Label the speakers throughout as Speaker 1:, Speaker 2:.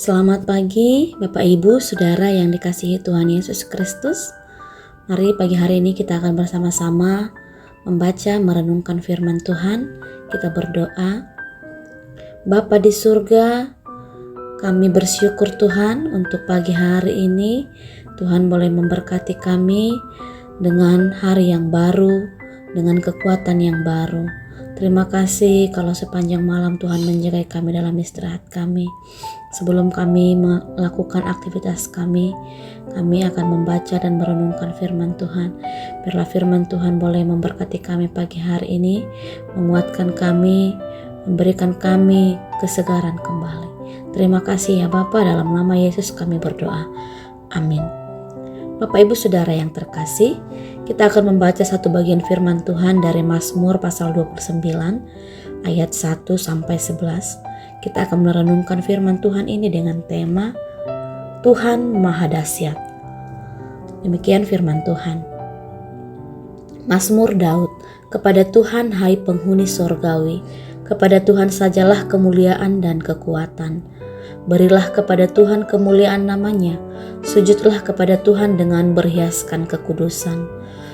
Speaker 1: Selamat pagi Bapak Ibu Saudara yang dikasihi Tuhan Yesus Kristus. Mari pagi hari ini kita akan bersama-sama membaca merenungkan firman Tuhan. Kita berdoa. Bapa di surga, kami bersyukur Tuhan untuk pagi hari ini. Tuhan boleh memberkati kami dengan hari yang baru, dengan kekuatan yang baru. Terima kasih kalau sepanjang malam Tuhan menjaga kami dalam istirahat kami. Sebelum kami melakukan aktivitas kami akan membaca dan merenungkan firman Tuhan. Biarlah firman Tuhan boleh memberkati kami pagi hari ini, menguatkan kami, memberikan kami kesegaran kembali. Terima kasih ya Bapa, dalam nama Yesus kami berdoa. Amin. Bapak Ibu Saudara yang terkasih, kita akan membaca satu bagian firman Tuhan dari Mazmur pasal 29 ayat 1 sampai 11. Kita akan merenungkan firman Tuhan ini dengan tema Tuhan Maha Dahsyat. Demikian firman Tuhan. Mazmur Daud. Kepada Tuhan hai penghuni sorgawi, kepada Tuhan sajalah kemuliaan dan kekuatan. Berilah kepada Tuhan kemuliaan namanya, sujudlah kepada Tuhan dengan berhiaskan kekudusan.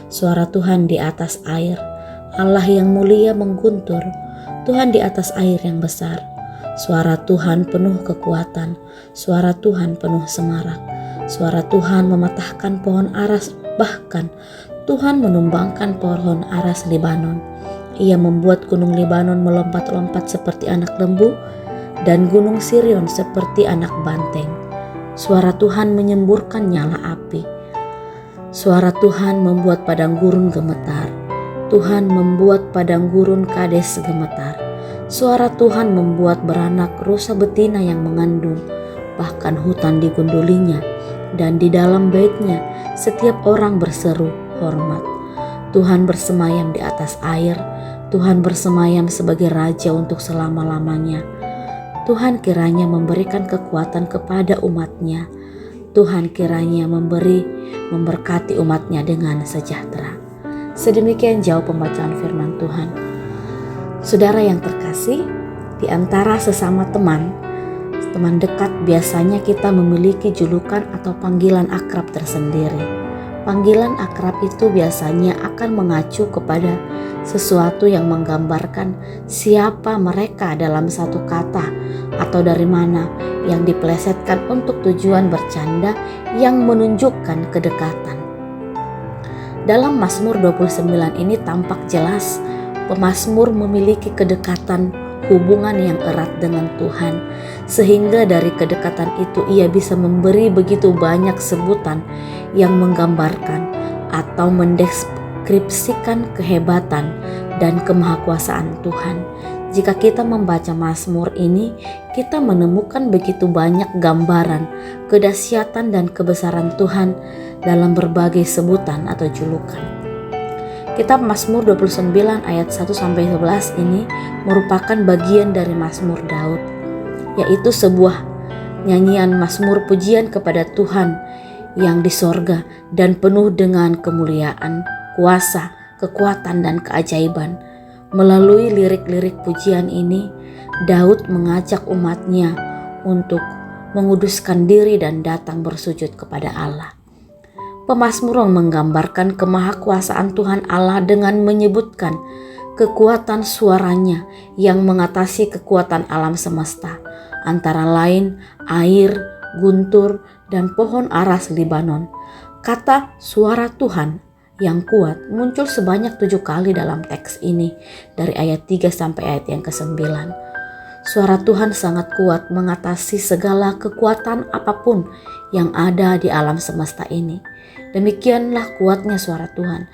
Speaker 1: Suara Tuhan di atas air, Allah yang mulia mengguntur, Tuhan di atas air yang besar. Suara Tuhan penuh kekuatan, suara Tuhan penuh semarak. Suara Tuhan mematahkan pohon aras, bahkan Tuhan menumbangkan pohon aras Libanon. Ia membuat gunung Libanon melompat-lompat seperti anak lembu, dan gunung Sirion seperti anak banteng. Suara Tuhan menyemburkan nyala api. Suara Tuhan membuat padang gurun gemetar. Tuhan membuat padang gurun Kades gemetar. Suara Tuhan membuat beranak rusa betina yang mengandung, bahkan hutan digundulinya, dan di dalam baitnya setiap orang berseru hormat. Tuhan bersemayam di atas air, Tuhan bersemayam sebagai Raja untuk selama-lamanya. Tuhan kiranya memberikan kekuatan kepada umatnya. Tuhan kiranya memberkati umatnya dengan sejahtera. Sedemikian jauh pembacaan firman Tuhan. Saudara yang terkasih, di antara sesama teman dekat biasanya kita memiliki julukan atau panggilan akrab tersendiri. Panggilan akrab itu biasanya akan mengacu kepada sesuatu yang menggambarkan siapa mereka dalam satu kata atau dari mana yang dipelesetkan untuk tujuan bercanda yang menunjukkan kedekatan. Dalam Mazmur 29 ini tampak jelas pemazmur memiliki kedekatan hubungan yang erat dengan Tuhan, sehingga dari kedekatan itu ia bisa memberi begitu banyak sebutan yang menggambarkan atau mendeskripsikan kehebatan dan kemahakuasaan Tuhan. Jika kita membaca Mazmur ini, kita menemukan begitu banyak gambaran kedahsyatan dan kebesaran Tuhan dalam berbagai sebutan atau julukan. Kitab Mazmur 29 ayat 1-11 ini merupakan bagian dari Mazmur Daud, yaitu sebuah nyanyian Mazmur pujian kepada Tuhan yang di sorga dan penuh dengan kemuliaan, kuasa, kekuatan, dan keajaiban. Melalui lirik-lirik pujian ini, Daud mengajak umatnya untuk menguduskan diri dan datang bersujud kepada Allah. Pemazmur menggambarkan kemahakuasaan Tuhan Allah dengan menyebutkan kekuatan suaranya yang mengatasi kekuatan alam semesta, antara lain air, guntur, dan pohon aras Libanon. Kata suara Tuhan yang kuat muncul sebanyak 7 kali dalam teks ini, dari ayat 3 sampai ayat yang ke-9. Suara Tuhan sangat kuat mengatasi segala kekuatan apapun yang ada di alam semesta ini. Demikianlah kuatnya suara Tuhan.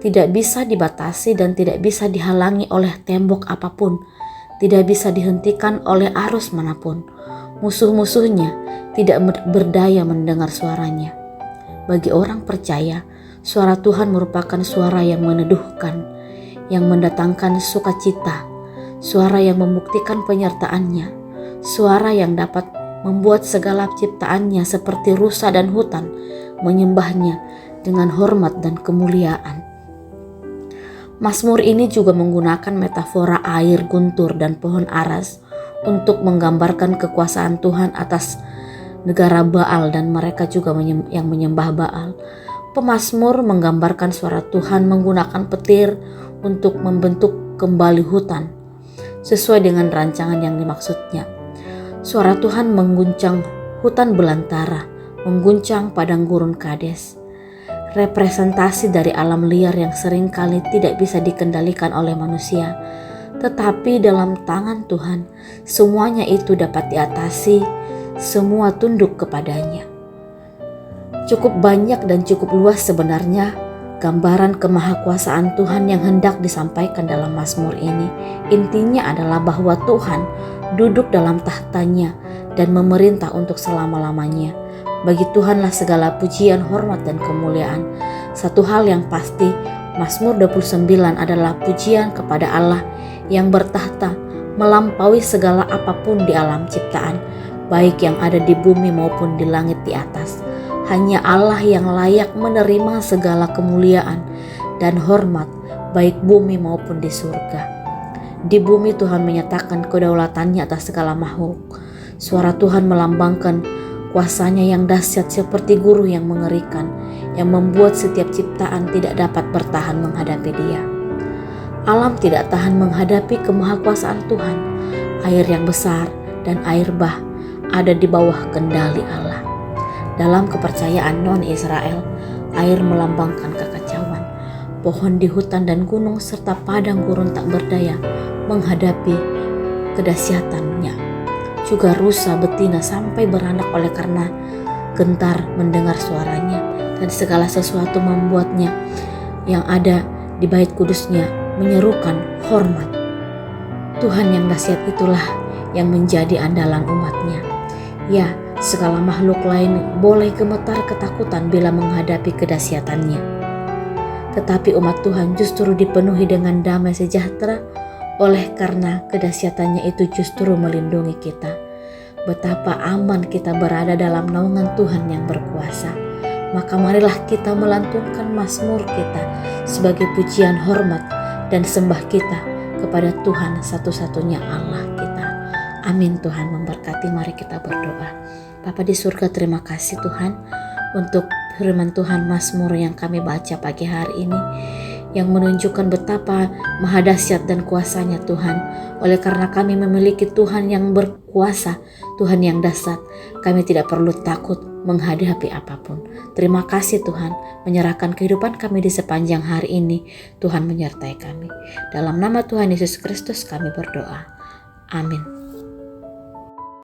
Speaker 1: Tidak bisa dibatasi dan tidak bisa dihalangi oleh tembok apapun. Tidak bisa dihentikan oleh arus manapun. Musuh-musuhnya tidak berdaya mendengar suaranya. Bagi orang percaya, suara Tuhan merupakan suara yang meneduhkan, yang mendatangkan sukacita, suara yang membuktikan penyertaannya, suara yang dapat membuat segala ciptaannya seperti rusa dan hutan menyembahnya dengan hormat dan kemuliaan. Mazmur ini juga menggunakan metafora air, guntur, dan pohon aras untuk menggambarkan kekuasaan Tuhan atas negara Baal dan mereka juga yang menyembah Baal. Pemazmur menggambarkan suara Tuhan menggunakan petir untuk membentuk kembali hutan sesuai dengan rancangan yang dimaksudnya. Suara Tuhan mengguncang hutan belantara, mengguncang padang gurun Kades. Representasi dari alam liar yang seringkali tidak bisa dikendalikan oleh manusia, tetapi dalam tangan Tuhan semuanya itu dapat diatasi, semua tunduk kepadanya. Cukup banyak dan cukup luas sebenarnya gambaran kemahakuasaan Tuhan yang hendak disampaikan dalam Mazmur ini. Intinya adalah bahwa Tuhan duduk dalam tahtanya dan memerintah untuk selama-lamanya. Bagi Tuhanlah segala pujian, hormat, dan kemuliaan. Satu hal yang pasti, Mazmur 29 adalah pujian kepada Allah yang bertahta melampaui segala apapun di alam ciptaan, baik yang ada di bumi maupun di langit di atas. Hanya Allah yang layak menerima segala kemuliaan dan hormat, baik bumi maupun di surga. Di bumi Tuhan menyatakan kedaulatannya atas segala makhluk. Suara Tuhan melambangkan kuasanya yang dahsyat seperti guru yang mengerikan, yang membuat setiap ciptaan tidak dapat bertahan menghadapi Dia. Alam tidak tahan menghadapi kemahakuasaan Tuhan. Air yang besar dan air bah ada di bawah kendali Allah. Dalam kepercayaan non-Israel, air melambangkan kekacauan. Pohon di hutan dan gunung serta padang gurun tak berdaya menghadapi kedahsyatannya. Juga rusa betina sampai beranak oleh karena gentar mendengar suaranya, dan segala sesuatu membuatnya yang ada di bait kudusnya menyerukan hormat. Tuhan yang dahsyat itulah yang menjadi andalan umatnya. Ya, segala makhluk lain boleh gemetar ketakutan bila menghadapi kedahsyatannya. Tetapi umat Tuhan justru dipenuhi dengan damai sejahtera oleh karena kedahsyatannya itu justru melindungi kita. Betapa aman kita berada dalam naungan Tuhan yang berkuasa. Maka marilah kita melantunkan mazmur kita sebagai pujian, hormat, dan sembah kita kepada Tuhan satu-satunya Allah kita. Amin. Tuhan memberkati. Mari kita berdoa. Bapa di surga, terima kasih Tuhan untuk firman Tuhan Mazmur yang kami baca pagi hari ini, yang menunjukkan betapa maha dahsyat dan kuasanya Tuhan. Oleh karena kami memiliki Tuhan yang berkuasa, Tuhan yang dahsyat, kami tidak perlu takut menghadapi apapun. Terima kasih Tuhan, menyerahkan kehidupan kami di sepanjang hari ini. Tuhan menyertai kami. Dalam nama Tuhan Yesus Kristus kami berdoa. Amin.